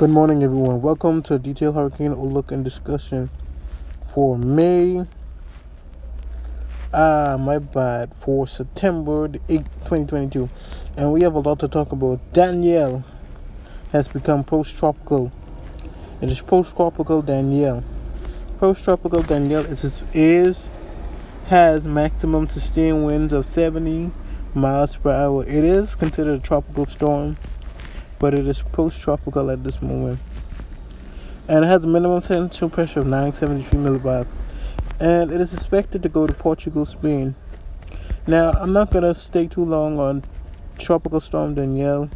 Good morning, everyone. Welcome to a detailed hurricane outlook and discussion for May. For September the 8th, 2022. And we have a lot to talk about. Danielle has become post-tropical. It is post-tropical Danielle. Post-tropical Danielle has maximum sustained winds of 70 miles per hour. It is considered a tropical storm, but it is post-tropical at this moment. And it has a minimum central pressure of 973 millibars. And it is expected to go to Portugal, Spain. Now, I'm not going to stay too long on Tropical Storm Danielle,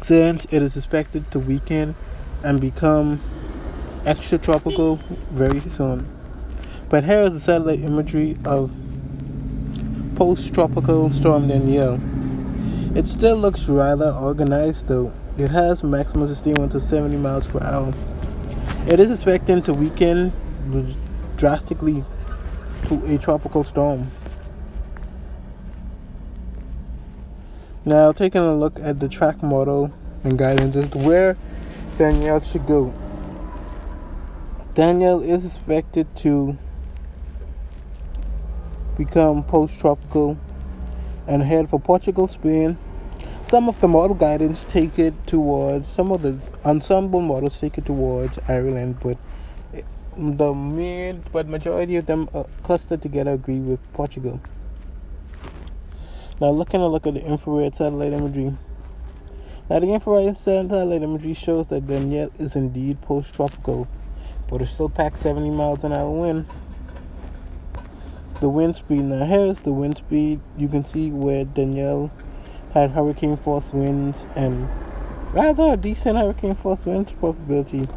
since it is expected to weaken and become extra tropical very soon. But here is the satellite imagery of post-tropical storm Danielle. It still looks rather organized though. It has maximum sustained winds of 70 miles per hour. It is expected to weaken drastically to a tropical storm. Now, taking a look at the track model and guidance as to where Danielle should go. Danielle is expected to become post-tropical and head for Portugal, Spain. Some of the model guidance take it towards, some of the ensemble models take it towards Ireland, but majority of them clustered together agree with Portugal. Now, look at the infrared satellite imagery. Now, the infrared satellite imagery shows that Danielle is indeed post-tropical, but it still packs 70 miles an hour wind. The wind speed. Now, here's the wind speed. You can see where Danielle had hurricane force winds and rather a decent hurricane force winds probability.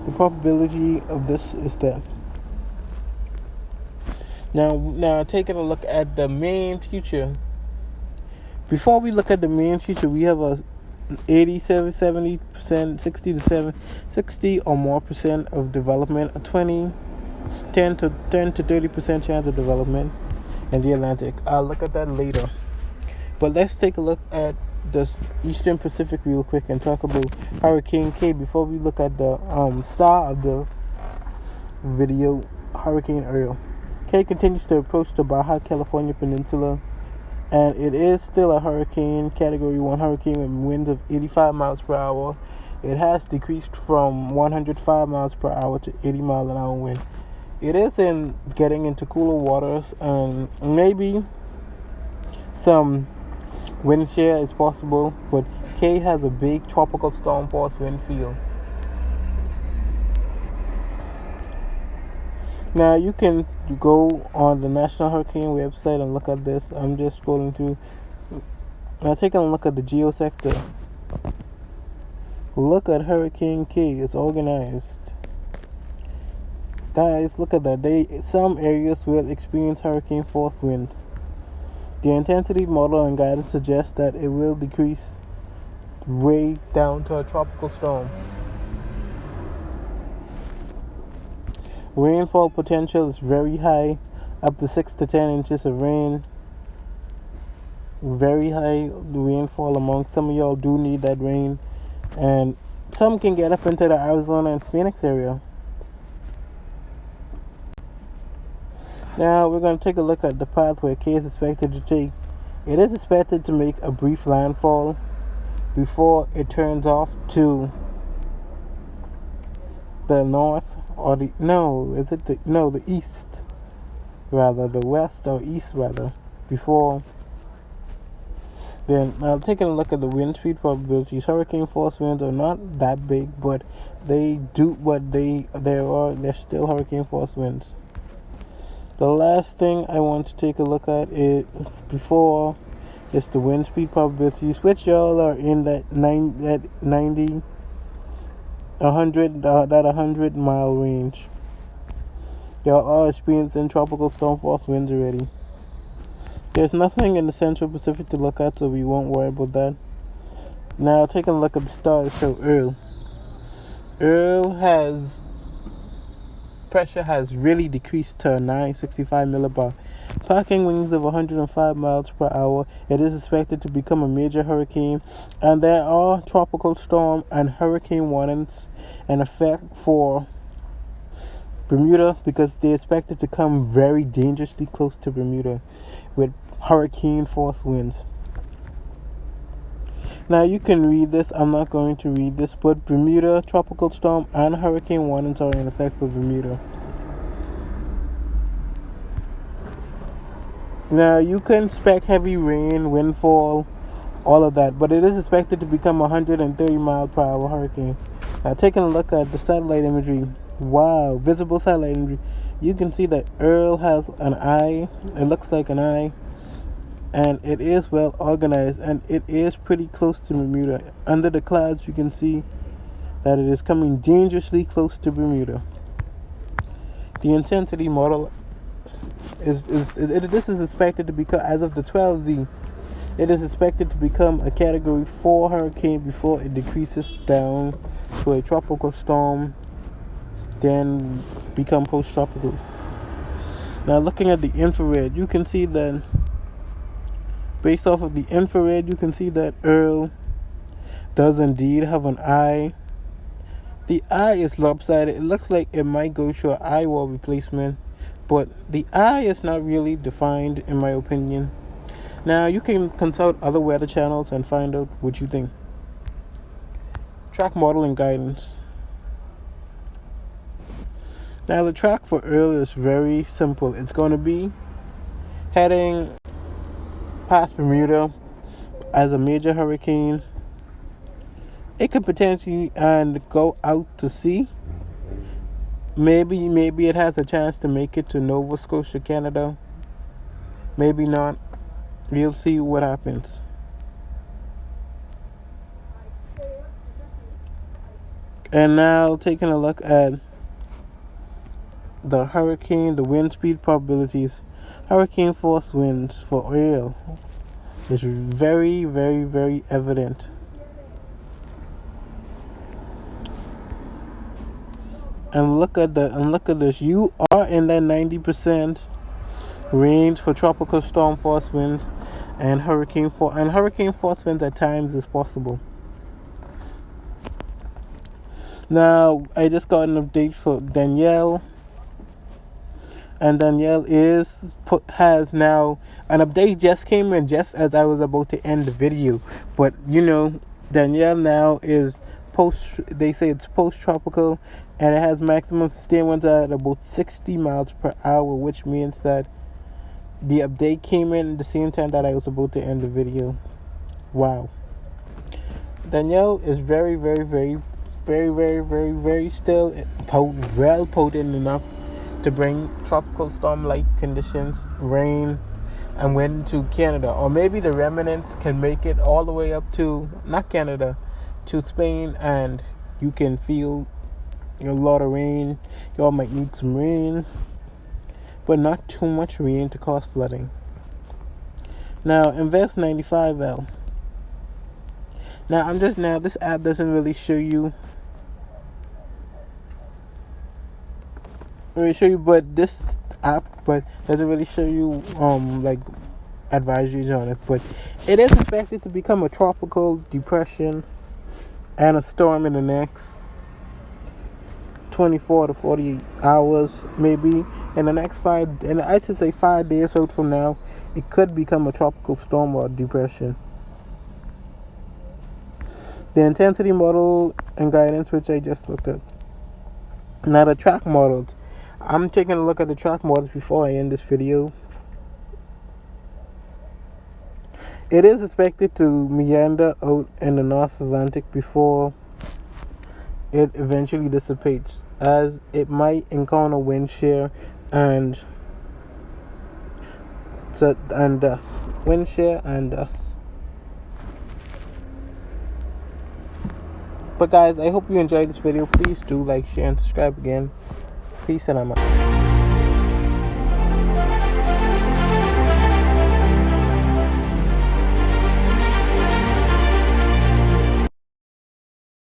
The probability of this is that. Now taking a look at the main future. Before we look at the main future, we have a 70%, 60 or more percent of development, a 10 to 30% chance of development in the Atlantic. I'll look at that later. But let's take a look at the Eastern Pacific real quick and talk about Hurricane K before we look at the star of the video, Hurricane Ariel. K continues to approach the Baja California Peninsula, and it is still a hurricane, Category 1 hurricane with winds of 85 miles per hour. It has decreased from 105 miles per hour to 80 miles an hour wind. It is getting into cooler waters, and maybe some wind shear is possible, but K has a big tropical storm force wind field. Now, you can go on the National Hurricane website and look at this. I'm just scrolling through. Now, taking a look at the geosector. Look at Hurricane K. It's organized. Guys, look at that. Some areas will experience hurricane force winds. The intensity model and guidance suggests that it will decrease way down to a tropical storm. Rainfall potential is very high, up to 6 to 10 inches of rain. Very high rainfall among some of y'all do need that rain. And some can get up into the Arizona and Phoenix area. Now, we're going to take a look at the path where K is expected to take. It is expected to make a brief landfall before it turns off to the north or the east, rather, the west or east, rather, before. Then, now taking a look at the wind speed probabilities. Hurricane force winds are not that big, but they're still hurricane force winds. The last thing I want to take a look at is the wind speed probabilities, which y'all are in that 100 mile range. Y'all are experiencing tropical storm force winds already. There's nothing in the Central Pacific to look at, so we won't worry about that. Now, taking a look at the stars show Earl. Pressure has really decreased to 965 millibar. Packing winds of 105 miles per hour, it is expected to become a major hurricane, and there are tropical storm and hurricane warnings in effect for Bermuda because they expect it to come very dangerously close to Bermuda with hurricane force winds. Now you can read this, I'm not going to read this, but Bermuda tropical storm and hurricane warnings are in effect for Bermuda. Now you can expect heavy rain, windfall, all of that, but it is expected to become a 130 mile per hour hurricane. Now taking a look at the satellite imagery, wow, visible satellite imagery, you can see that Earl has an eye, it looks like an eye, and it is well organized, and it is pretty close to Bermuda. Under the clouds you can see that it is coming dangerously close to Bermuda. The intensity model this is expected to become, as of the 12Z, it is expected to become a Category 4 hurricane before it decreases down to a tropical storm, then become post-tropical. Now looking at the infrared, you can see that based off of the infrared, you can see that Earl does indeed have an eye. The eye is lopsided. It looks like it might go through an eye wall replacement, but the eye is not really defined in my opinion. Now you can consult other weather channels and find out what you think. Track model and guidance. Now the track for Earl is very simple. It's going to be heading past Bermuda as a major hurricane. It could potentially go out to sea. Maybe it has a chance to make it to Nova Scotia, Canada. Maybe not. We'll see what happens. And now taking a look at the hurricane, the wind speed probabilities. Hurricane force winds for Earl is very, very, very evident. And look at this. You are in that 90% range for tropical storm force winds and hurricane force winds at times is possible. Now I just got an update for Danielle, and Danielle has now an update just came in just as I was about to end the video. But Danielle now is they say it's post-tropical, and it has maximum sustained winds at about 60 miles per hour, which means that the update came in at the same time that I was about to end the video. Wow. Danielle is very, very, very, very, very, very, very still well potent enough to bring tropical storm-like conditions, rain, and wind to Canada. Or maybe the remnants can make it all the way up to, not Canada, to Spain, and you can feel a lot of rain. Y'all might need some rain, but not too much rain to cause flooding. Now, Invest 95L. Now, this app doesn't really show you, but this app, doesn't really show you, like, advisories on it. But it is expected to become a tropical depression and a storm in the next 24 to 48 hours, maybe. In the next 5 days out from now, it could become a tropical storm or depression. The intensity model and guidance, which I just looked at. Now the track models. I'm taking a look at the track models before I end this video. It is expected to meander out in the North Atlantic before it eventually dissipates, as it might encounter wind shear and dust. Wind shear and dust. But guys, I hope you enjoyed this video. Please do like, share, and subscribe again. Peace, and I'm out.